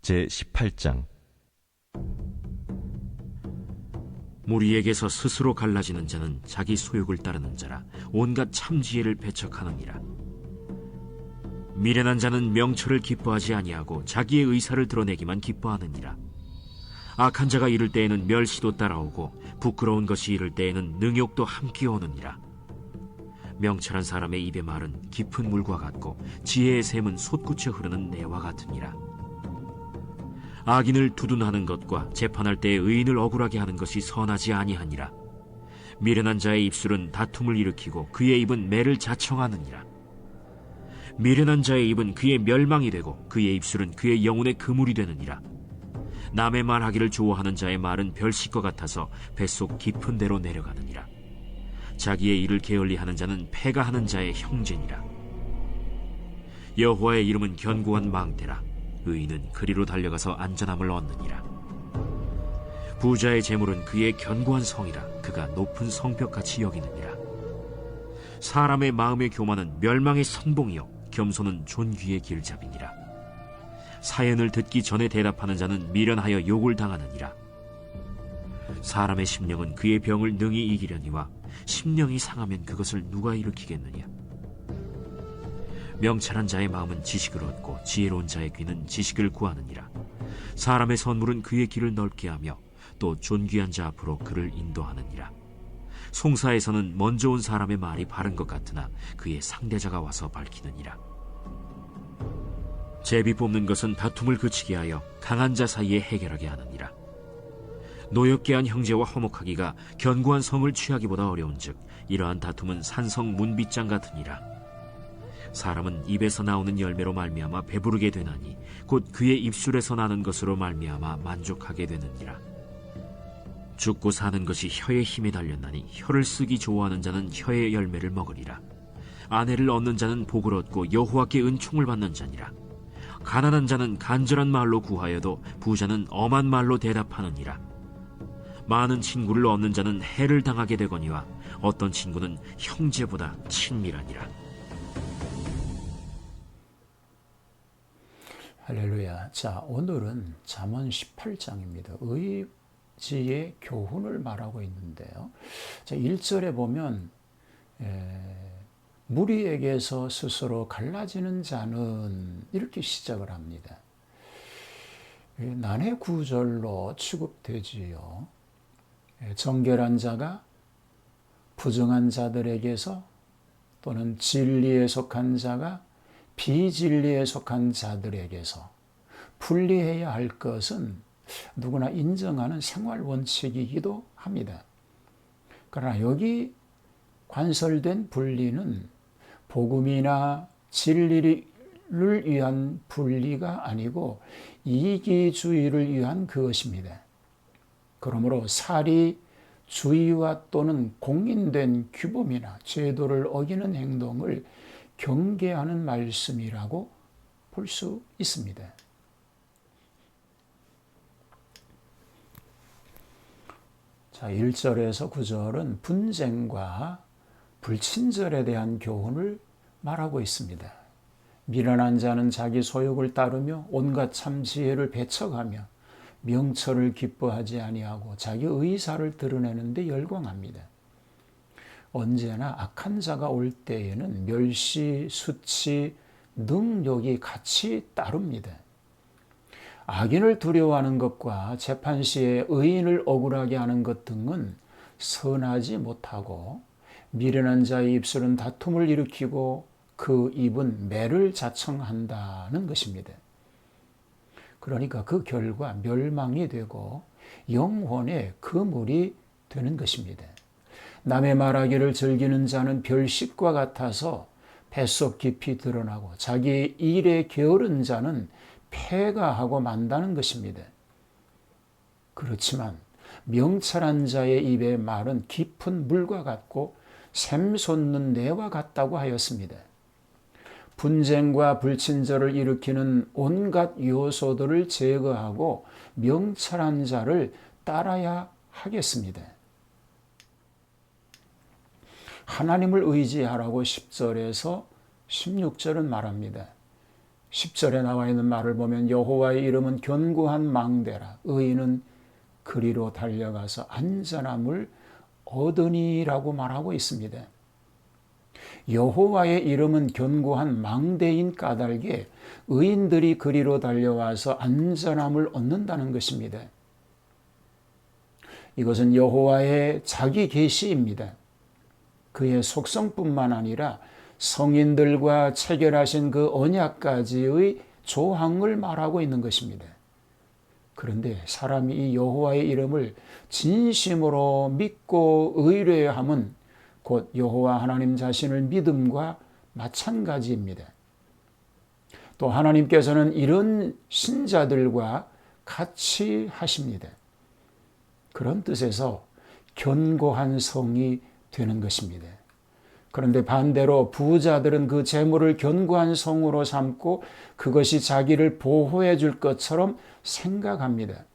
제18장. 무리에게서 스스로 갈라지는 자는 자기 소욕을 따르는 자라 온갖 참지혜를 배척하느니라. 미련한 자는 명철을 기뻐하지 아니하고 자기의 의사를 드러내기만 기뻐하느니라. 악한 자가 이를 때에는 멸시도 따라오고 부끄러운 것이 이를 때에는 능욕도 함께 오느니라. 명철한 사람의 입의 말은 깊은 물과 같고 지혜의 샘은 솟구쳐 흐르는 내와 같으니라. 악인을 두둔하는 것과 재판할 때에 의인을 억울하게 하는 것이 선하지 아니하니라. 미련한 자의 입술은 다툼을 일으키고 그의 입은 매를 자청하느니라. 미련한 자의 입은 그의 멸망이 되고 그의 입술은 그의 영혼의 그물이 되느니라. 남의 말하기를 좋아하는 자의 말은 별식과 같아서 뱃속 깊은 데로 내려가느니라. 자기의 일을 게을리하는 자는 패가 하는 자의 형제니라. 여호와의 이름은 견고한 망대라. 의인은 그리로 달려가서 안전함을 얻느니라. 부자의 재물은 그의 견고한 성이라. 그가 높은 성벽같이 여기느니라. 사람의 마음의 교만은 멸망의 선봉이요 겸손은 존귀의 길잡이니라. 사연을 듣기 전에 대답하는 자는 미련하여 욕을 당하느니라. 사람의 심령은 그의 병을 능히 이기려니와 심령이 상하면 그것을 누가 일으키겠느냐. 명철한 자의 마음은 지식을 얻고 지혜로운 자의 귀는 지식을 구하느니라. 사람의 선물은 그의 길을 넓게 하며 또 존귀한 자 앞으로 그를 인도하느니라. 송사에서는 먼저 온 사람의 말이 바른 것 같으나 그의 상대자가 와서 밝히느니라. 제비 뽑는 것은 다툼을 그치게 하여 강한 자 사이에 해결하게 하느니라. 노엽게 한 형제와 화목하기가 견고한 성을 취하기보다 어려운즉 이러한 다툼은 산성 문빗장 같으니라. 사람은 입에서 나오는 열매로 말미암아 배부르게 되나니 곧 그의 입술에서 나는 것으로 말미암아 만족하게 되느니라. 죽고 사는 것이 혀의 힘에 달렸나니 혀를 쓰기 좋아하는 자는 혀의 열매를 먹으리라. 아내를 얻는 자는 복을 얻고 여호와께 은총을 받는 자니라. 가난한 자는 간절한 말로 구하여도 부자는 엄한 말로 대답하느니라. 많은 친구를 얻는 자는 해를 당하게 되거니와 어떤 친구는 형제보다 친밀하니라. 할렐루야. 자, 오늘은 잠언 18장입니다. 의지의 교훈을 말하고 있는데요. 자, 1절에 보면 무리에게서 스스로 갈라지는 자는 이렇게 시작을 합니다. 난해 구절로 취급되지요. 정결한 자가 부정한 자들에게서 또는 진리에 속한 자가 비진리에 속한 자들에게서 분리해야 할 것은 누구나 인정하는 생활 원칙이기도 합니다. 그러나 여기 관설된 분리는 복음이나 진리를 위한 분리가 아니고 이기주의를 위한 그것입니다. 그러므로 사리주의와 또는 공인된 규범이나 제도를 어기는 행동을 경계하는 말씀이라고 볼 수 있습니다. 자, 1절에서 9절은 분쟁과 불친절에 대한 교훈을 말하고 있습니다. 미련한 자는 자기 소욕을 따르며 온갖 참지혜를 배척하며 명철을 기뻐하지 아니하고 자기 의사를 드러내는 데 열광합니다. 언제나 악한 자가 올 때에는 멸시, 수치, 능욕이 같이 따릅니다. 악인을 두려워하는 것과 재판 시에 의인을 억울하게 하는 것 등은 선하지 못하고 미련한 자의 입술은 다툼을 일으키고 그 입은 매를 자청한다는 것입니다. 그러니까 그 결과 멸망이 되고 영혼의 그물이 되는 것입니다. 남의 말하기를 즐기는 자는 별식과 같아서 뱃속 깊이 드러나고 자기 일에 게으른 자는 폐가하고 만다는 것입니다. 그렇지만 명철한 자의 입의 말은 깊은 물과 같고 샘솟는 내와 같다고 하였습니다. 분쟁과 불친절을 일으키는 온갖 요소들을 제거하고 명철한 자를 따라야 하겠습니다. 하나님을 의지하라고 10절에서 16절은 말합니다. 10절에 나와 있는 말을 보면 여호와의 이름은 견고한 망대라 의인은 그리로 달려가서 안전함을 얻으니라고 말하고 있습니다. 여호와의 이름은 견고한 망대인 까닭에 의인들이 그리로 달려와서 안전함을 얻는다는 것입니다. 이것은 여호와의 자기 계시입니다. 그의 속성뿐만 아니라 성인들과 체결하신 그 언약까지의 조항을 말하고 있는 것입니다. 그런데 사람이 이 여호와의 이름을 진심으로 믿고 의뢰함은 곧 여호와 하나님 자신을 믿음과 마찬가지입니다. 또 하나님께서는 이런 신자들과 같이 하십니다. 그런 뜻에서 견고한 성이 되는 것입니다. 그런데 반대로 부자들은 그 재물을 견고한 성으로 삼고 그것이 자기를 보호해 줄 것처럼 생각합니다.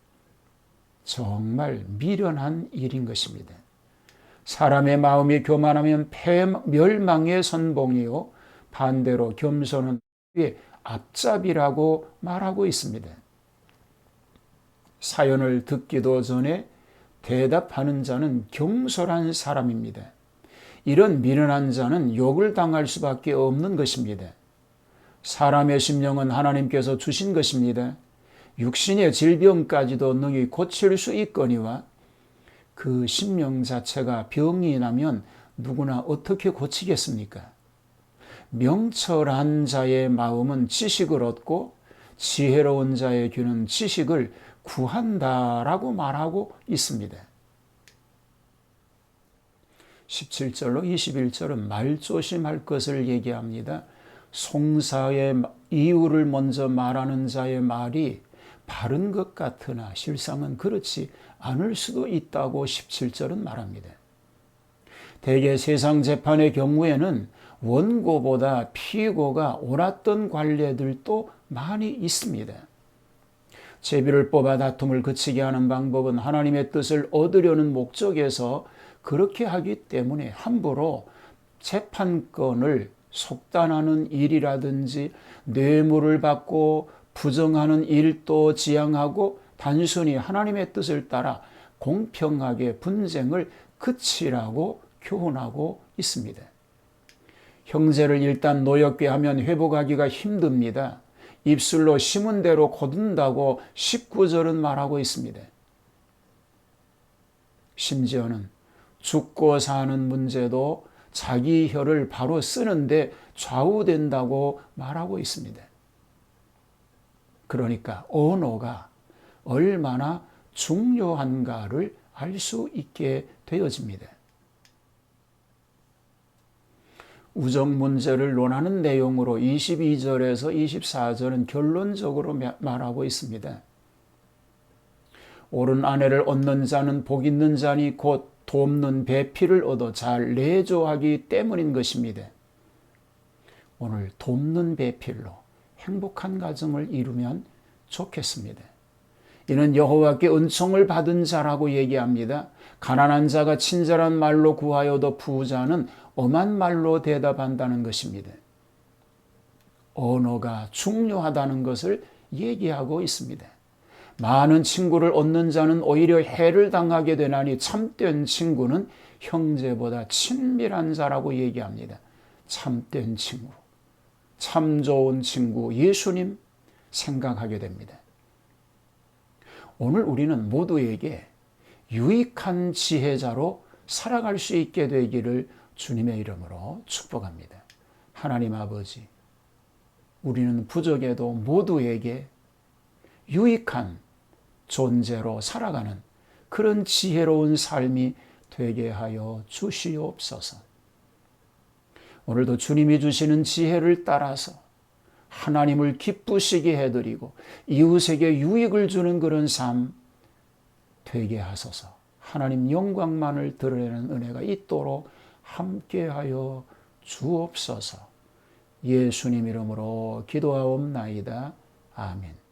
정말 미련한 일인 것입니다. 사람의 마음이 교만하면 멸망의 선봉이요 반대로 겸손은 앞잡이라고 말하고 있습니다. 사연을 듣기도 전에 대답하는 자는 경솔한 사람입니다. 이런 미련한 자는 욕을 당할 수밖에 없는 것입니다. 사람의 심령은 하나님께서 주신 것입니다. 육신의 질병까지도 능히 고칠 수 있거니와 그 심령 자체가 병이 나면 누구나 어떻게 고치겠습니까? 명철한 자의 마음은 지식을 얻고 지혜로운 자의 귀는 지식을 구한다라고 말하고 있습니다. 17절로 21절은 말조심할 것을 얘기합니다. 송사의 이유를 먼저 말하는 자의 말이 바른 것 같으나 실상은 그렇지 않을 수도 있다고 17절은 말합니다. 대개 세상 재판의 경우에는 원고보다 피고가 옳았던 관례들도 많이 있습니다. 제비를 뽑아 다툼을 그치게 하는 방법은 하나님의 뜻을 얻으려는 목적에서 그렇게 하기 때문에 함부로 재판권을 속단하는 일이라든지 뇌물을 받고 부정하는 일도 지양하고 단순히 하나님의 뜻을 따라 공평하게 분쟁을 그치라고 교훈하고 있습니다. 형제를 일단 노엽게 하면 회복하기가 힘듭니다. 입술로 심은 대로 거둔다고 19절은 말하고 있습니다. 심지어는 죽고 사는 문제도 자기 혀를 바로 쓰는데 좌우된다고 말하고 있습니다. 그러니까 언어가 얼마나 중요한가를 알 수 있게 되어집니다. 우정 문제를 논하는 내용으로 22절에서 24절은 결론적으로 말하고 있습니다. 옳은 아내를 얻는 자는 복 있는 자니 곧 돕는 배필을 얻어 잘 내조하기 때문인 것입니다. 오늘 돕는 배필로 행복한 가정을 이루면 좋겠습니다. 이는 여호와께 은총을 받은 자라고 얘기합니다. 가난한 자가 친절한 말로 구하여도 부자는 엄한 말로 대답한다는 것입니다. 언어가 중요하다는 것을 얘기하고 있습니다. 많은 친구를 얻는 자는 오히려 해를 당하게 되나니 참된 친구는 형제보다 친밀한 자라고 얘기합니다. 참된 친구, 참 좋은 친구 예수님 생각하게 됩니다. 오늘 우리는 모두에게 유익한 지혜자로 살아갈 수 있게 되기를 주님의 이름으로 축복합니다. 하나님 아버지, 우리는 부족해도 모두에게 유익한 존재로 살아가는 그런 지혜로운 삶이 되게 하여 주시옵소서. 오늘도 주님이 주시는 지혜를 따라서 하나님을 기쁘시게 해드리고 이웃에게 유익을 주는 그런 삶 되게 하소서. 하나님 영광만을 드러내는 은혜가 있도록 함께하여 주옵소서. 예수님 이름으로 기도하옵나이다. 아멘.